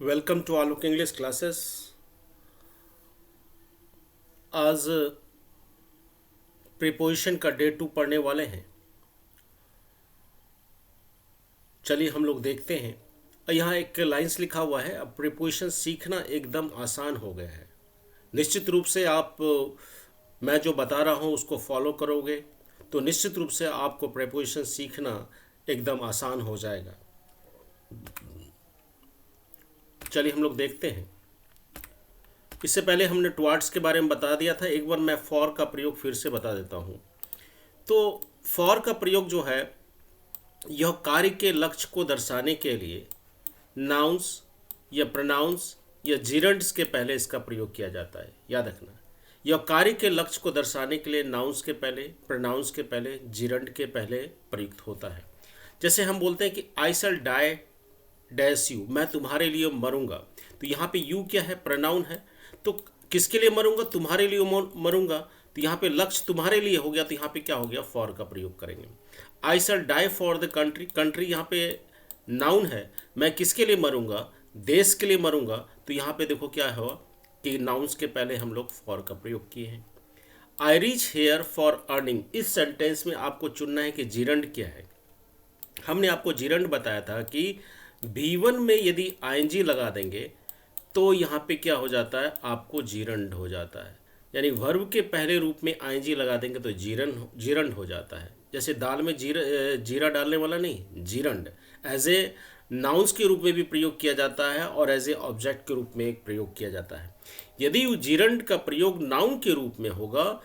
Welcome to Alok English classes. आज preposition का day 2 पढ़ने वाले हैं। चलिए हम लोग देखते हैं। यहाँ एक लाइंस लिखा हुआ है, अब प्रीपोजिशन सीखना एकदम आसान हो गया है। निश्चित रूप से आप मैं जो बता रहा हूँ उसको फॉलो करोगे तो निश्चित रूप से आपको प्रीपोजिशन सीखना एकदम आसान हो जाएगा। चलिए हम लोग देखते हैं। इससे पहले हमने टुवर्ड्स के बारे में बता दिया था, एक बार मैं फॉर का प्रयोग फिर से बता देता हूँ। तो फॉर का प्रयोग जो है यह कार्य के लक्ष्य को दर्शाने के लिए नाउन्स या प्रोनाउंस या जीरंड्स के पहले इसका प्रयोग किया जाता है। याद रखना, यह कार्य के लक्ष्य को दर्शाने के लिए नाउन्स के पहले, प्रोनाउंस के पहले, जीरंड के पहले प्रयुक्त होता है। जैसे हम बोलते हैं कि आई शैल डाई डैश यू, मैं तुम्हारे लिए मरूंगा। तो यहाँ पे यू क्या है? प्रोनाउन है। तो किसके लिए मरूंगा? तुम्हारे लिए मरूंगा। तो यहाँ पे लक्ष्य तुम्हारे लिए हो गया, तो यहाँ पे क्या हो गया? फॉर का प्रयोग करेंगे। I shall die for the country, country यहाँ पे नाउन है। मैं किसके लिए मरूंगा? देश के लिए मरूंगा। तो यहाँ पे देखो क्या हुआ कि नाउन्स के पहले हम लोग फॉर का प्रयोग किए हैं। आई रीच हेयर फॉर अर्निंग, इस सेंटेंस में आपको चुनना है कि जीरंड क्या है। हमने आपको जीरंड बताया था कि V1 में यदि आईएनजी लगा देंगे तो यहाँ पे क्या हो जाता है? आपको जीरंड हो जाता है। यानी वर्ब के पहले रूप में आईएनजी लगा देंगे तो जीरंड हो जाता है। जैसे दाल में जीरा डालने वाला नहीं, जीरंड एज ए नाउन्स के रूप में भी प्रयोग किया जाता है और एज ए ऑब्जेक्ट के रूप में प्रयोग किया जाता है। यदि जीरंड का प्रयोग नाउन के रूप में होगा,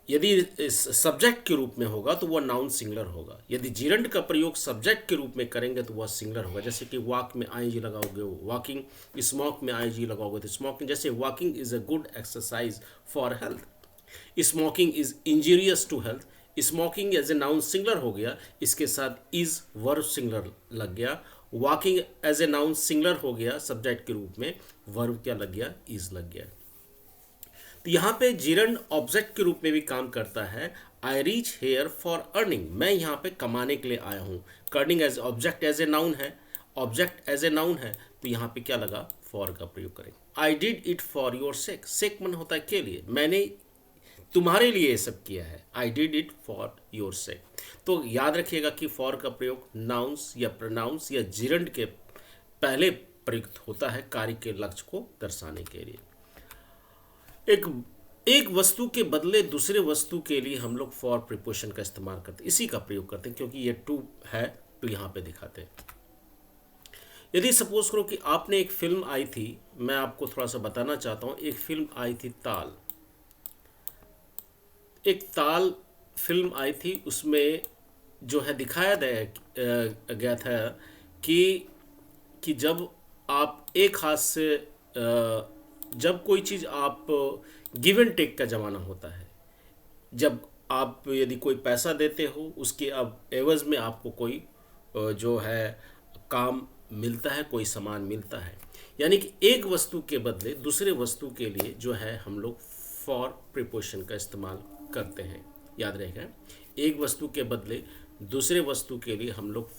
यदि सब्जेक्ट के रूप में होगा तो वह नाउन सिंगुलर होगा। यदि जीरंड का प्रयोग सब्जेक्ट के रूप में करेंगे तो वह सिंगुलर होगा। जैसे कि वॉक में आईएनजी लगाओगे वॉकिंग, स्मोक में आईएनजी लगाओगे तो स्मोकिंग। जैसे walking is a good exercise for health, smoking is injurious to health. Smoking as a noun singular हो गया, इसके साथ इज वर्ब सिंगुलर लग गया। Walking as a noun singular हो गया सब्जेक्ट के रूप में, वर्ब क्या लग गया? इज लग गया। तो यहाँ पे जीरंड ऑब्जेक्ट के रूप में भी काम करता है। I reach here for earning, मैं यहाँ पे कमाने के लिए आया हूँ। Earning as object as a noun है, ऑब्जेक्ट एज ए नाउन है, तो यहाँ पे क्या लगा? फॉर का प्रयोग करें। I did it for your sake, sake मन होता है के लिए, मैंने तुम्हारे लिए ये सब किया है। आई डिड इट फॉर योर सेक। तो याद रखिएगा कि फॉर का प्रयोग नाउन्स या प्रोनाउंस या जीरंड के पहले प्रयुक्त होता है कार्य के लक्ष्य को दर्शाने के लिए। एक वस्तु के बदले दूसरे वस्तु के लिए हम लोग फॉर प्रीपोजिशन का इस्तेमाल करते हैं, इसी का प्रयोग करते हैं। क्योंकि ये टू है तो यहाँ पे दिखाते हैं। यदि सपोज करो कि आपने एक फिल्म आई थी, मैं आपको थोड़ा सा बताना चाहता हूँ। एक फिल्म आई थी ताल, एक ताल फिल्म आई थी। उसमें जो है दिखाया गया था कि जब आप एक हाथ से जब कोई चीज़ आप गिव एंड टेक का ज़माना होता है। जब आप यदि कोई पैसा देते हो, उसके अब एवज़ में आपको कोई जो है काम मिलता है, कोई सामान मिलता है। यानी कि एक वस्तु के बदले दूसरे वस्तु के लिए जो है हम लोग फॉर प्रीपोजिशन का इस्तेमाल करते हैं। याद रहेगा, एक वस्तु के बदले दूसरे वस्तु के लिए हम लोग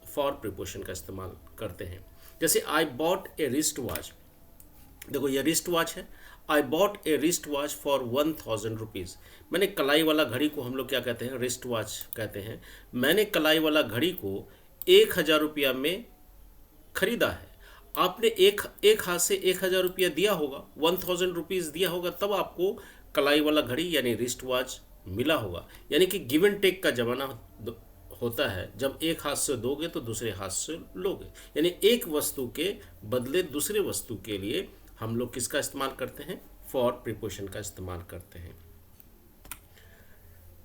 फॉर प्रीपोजिशन का इस्तेमाल करते हैं। जैसे I bought A wrist watch, देखो ये रिस्ट वॉच है। I bought A wrist watch for 1000 rupees, मैंने कलाई वाला घड़ी को हम लोग क्या कहते हैं? रिस्ट वॉच कहते हैं। मैंने कलाई वाला घड़ी को 1000 रुपया में खरीदा है। आपने एक हाथ से 1000 रुपया दिया होगा, 1000 रुपीज़ दिया होगा, तब आपको कलाई वाला घड़ी यानी रिस्ट वॉच मिला होगा। यानी कि गिव एंड टेक का ज़माना होता है, जब एक हाथ से दोगे तो दूसरे हाथ से लोगे। यानी एक वस्तु के बदले दूसरे वस्तु के लिए हम लोग किसका इस्तेमाल करते हैं? फॉर प्रीपोजिशन का इस्तेमाल करते हैं।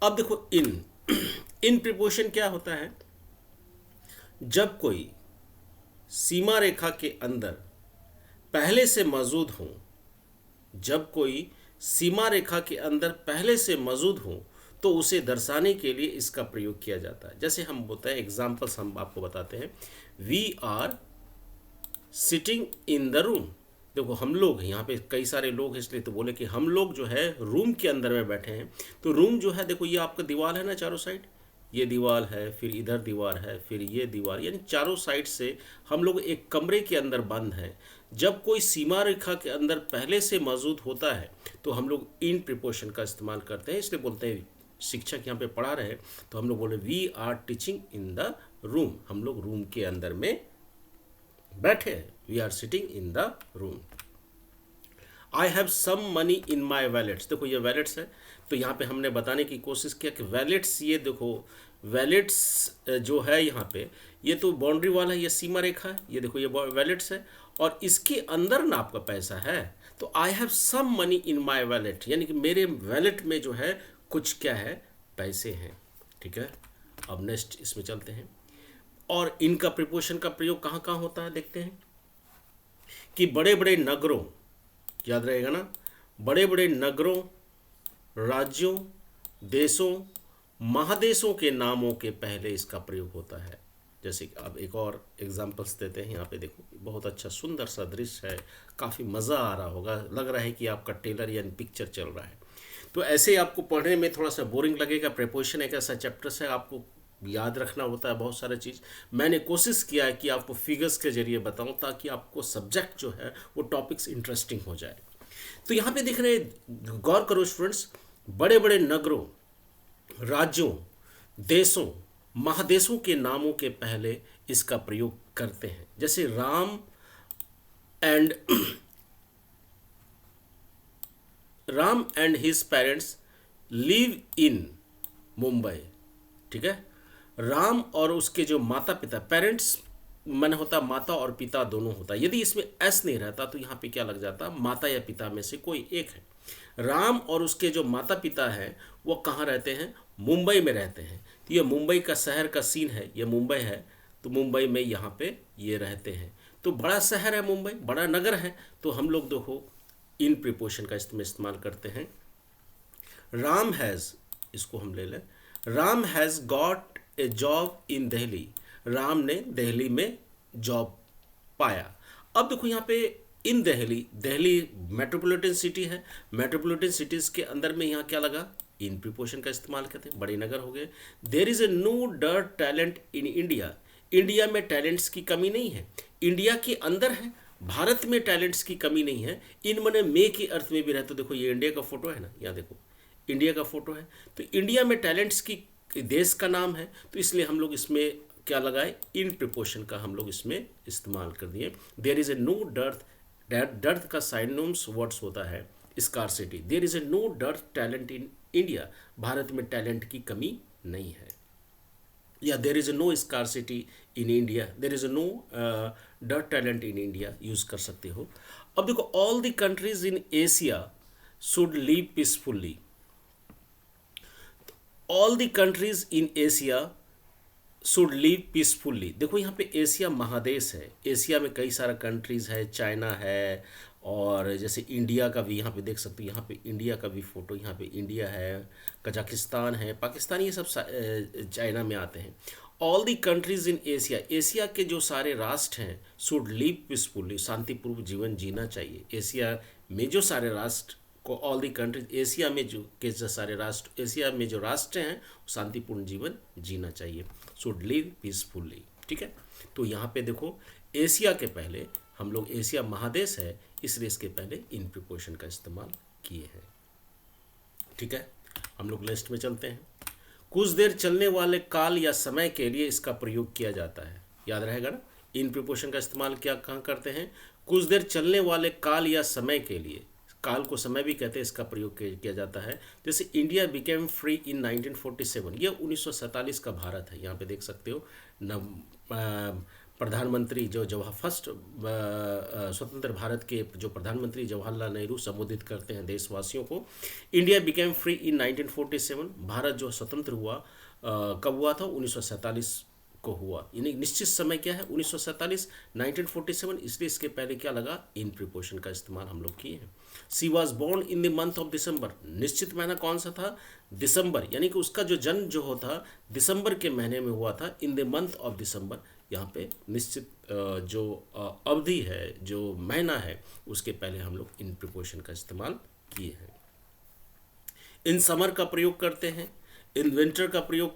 अब देखो इन प्रीपोजिशन क्या होता है? जब कोई सीमा रेखा के अंदर पहले से मौजूद हो, जब कोई सीमा रेखा के अंदर पहले से मौजूद हो तो उसे दर्शाने के लिए इसका प्रयोग किया जाता है। जैसे हम बोलते हैं, एग्जाम्पल्स हम आपको बताते हैं। We are sitting in the room, देखो हम लोग, यहाँ पे कई सारे लोग हैं इसलिए तो बोले कि हम लोग जो है रूम के अंदर में बैठे हैं। तो रूम जो है, देखो ये आपका दीवार है ना चारों साइड, ये दीवार है, फिर इधर दीवार है, फिर ये दीवार, यानी चारों साइड से हम लोग एक कमरे के अंदर बंद हैं। जब कोई सीमा रेखा के अंदर पहले से मौजूद होता है तो हम लोग इन प्रिपोजिशन का इस्तेमाल करते हैं। इसलिए बोलते हैं, शिक्षक यहाँ पे पढ़ा रहे हैं तो हम लोग बोले we are teaching in the room, हम लोग रूम के अंदर में बैठे हैं, we are sitting in the room. I have some money in my wallets, देखो ये वैलेट्स है, तो यहाँ पे हमने बताने की कोशिश किया कि वैलेट्स, ये देखो वैलेट्स जो है यहाँ पे, ये तो बाउंड्री वाला है, ये सीमा रेखा है, ये देखो ये वैलेट्स है, और इसके अंदर ना आपका पैसा है। तो I have some money in my wallet, यानी कि मेरे वैलेट में जो है कुछ क्या है, पैसे हैं। ठीक है, अब नेक्स्ट इसमें चलते हैं। और इनका प्रिपोजिशन का प्रयोग कहाँ कहाँ होता है देखते हैं कि बड़े बड़े नगरों, याद रहेगा ना, बड़े बड़े नगरों, राज्यों, देशों, महादेशों के नामों के पहले इसका प्रयोग होता है। जैसे कि अब एक और एग्जांपल्स देते हैं। यहाँ पे देखो बहुत अच्छा सुंदर सा दृश्य है, काफ़ी मज़ा आ रहा होगा, लग रहा है कि आपका टेलर यानी पिक्चर चल रहा है। तो ऐसे ही आपको पढ़ने में थोड़ा सा बोरिंग लगेगा। प्रेपोजिशन एक ऐसा चैप्टर है, आपको याद रखना होता है बहुत सारा चीज़। मैंने कोशिश किया है कि आपको फिगर्स के जरिए बताऊं ताकि आपको सब्जेक्ट जो है वो टॉपिक्स इंटरेस्टिंग हो जाए। तो यहाँ पे देख रहे, गौर करो स्टूडेंट्स, बड़े बड़े नगरों, राज्यों, देशों, महादेशों के नामों के पहले इसका प्रयोग करते हैं। जैसे and Ram and his parents live in Mumbai. ठीक है, राम और उसके जो माता पिता, पेरेंट्स मन होता माता और पिता दोनों होता, यदि इसमें एस नहीं रहता तो यहाँ पे क्या लग जाता, माता या पिता में से कोई एक है। राम और उसके जो माता पिता हैं वो कहाँ रहते हैं, मुंबई में रहते हैं। तो ये मुंबई का शहर का सीन है, ये मुंबई है, तो मुंबई में यहाँ पे ये रहते हैं। तो बड़ा शहर है मुंबई, बड़ा नगर है, तो हम लोग देखो इन प्रिपोजिशन का इस्तेमाल करते हैं। राम हैज़, इसको हम ले लें, Ram has got a job in Delhi, Ram ने दिल्ली में जॉब पाया। अब देखो यहाँ पे इन दिल्ली, दिल्ली मेट्रोपॉलिटन सिटी है, मेट्रोपॉलिटन सिटीज़ के अंदर में यहाँ क्या लगा, इन प्रिपोजिशन का इस्तेमाल करते हैं, बड़े नगर हो गए। देयर इज़ ए नो डर टैलेंट इन इंडिया, इंडिया में टैलेंट्स की कमी नहीं है, इंडिया के अंदर है, भारत में टैलेंट्स की कमी नहीं है। इन मने मे के अर्थ में भी रहते, देखो ये इंडिया का फोटो है ना, यहाँ देखो इंडिया का फोटो है, तो इंडिया में टैलेंट्स की देश का नाम है, तो इसलिए हम लोग इसमें क्या लगाए, इन प्रिपोजिशन का हम लोग इसमें इस्तेमाल कर दिए। There is a no dearth, dearth का साइनोम्स वर्ड्स होता है scarcity. There is a no dearth talent in India, Bharat में टैलेंट की कमी नहीं है, या there is no scarcity in India, there is no dearth talent in India use कर सकते हो। अब देखो, all the countries in Asia should live peacefully, all the countries in Asia should live peacefully. देखो यहाँ पे एशिया महादेश है, एशिया में कई सारा कंट्रीज़ है, चाइना है, और जैसे इंडिया का भी यहाँ पे देख सकते हो, यहाँ पे इंडिया का भी फोटो, यहाँ पे इंडिया है, कजाकिस्तान है, पाकिस्तान, ये सब चाइना में आते हैं। All the countries in Asia, Asia के जो सारे राष्ट्र हैं शुड लिव पीसफुली, शांतिपूर्व जीवन जीना चाहिए। एशिया में जो सारे राष्ट्र को, ऑल दी कंट्रीज, एशिया में जो सारे राष्ट्र, एशिया में जो राष्ट्र हैं शांतिपूर्ण जीवन जीना चाहिए, शुड लिव पीसफुली। ठीक है, तो यहाँ पे देखो एशिया के पहले हम लोग, एशिया महादेश है इसलिए इसके पहले इन प्रिपोजिशन का इस्तेमाल किए हैं। ठीक है, हम लोग लिस्ट में चलते हैं। कुछ देर चलने वाले काल या समय के लिए इसका प्रयोग किया जाता है, याद रहेगा ना, इन प्रिपोजिशन का इस्तेमाल क्या कहाँ करते हैं, कुछ देर चलने वाले काल या समय के लिए, काल को समय भी कहते हैं, इसका प्रयोग किया जाता है। जैसे इंडिया बिकेम फ्री इन 1947, ये 1947 का भारत है, यहाँ पे देख सकते हो प्रधानमंत्री जो फर्स्ट स्वतंत्र भारत के जो प्रधानमंत्री जवाहरलाल नेहरू संबोधित करते हैं देशवासियों को, India became free in 1947, Bharat जो स्वतंत्र हुआ कब हुआ था, 1947 को हुआ। यानी निश्चित समय क्या है, 1947, 1947, इसलिए इसके पहले क्या लगा, इन प्रिपोजिशन का इस्तेमाल हम लोग किए हैं। She was born in the month of December, निश्चित महीना कौन सा था, दिसंबर, यानी कि उसका जो जन्म जो होता दिसंबर के महीने में हुआ था, इन द मंथ ऑफ दिसंबर। यहाँ पे निश्चित जो अवधि है, जो महीना है, उसके पहले हम लोग इन प्रिपोजिशन का इस्तेमाल किए हैं। इन समर का प्रयोग करते हैं, इन विंटर का प्रयोग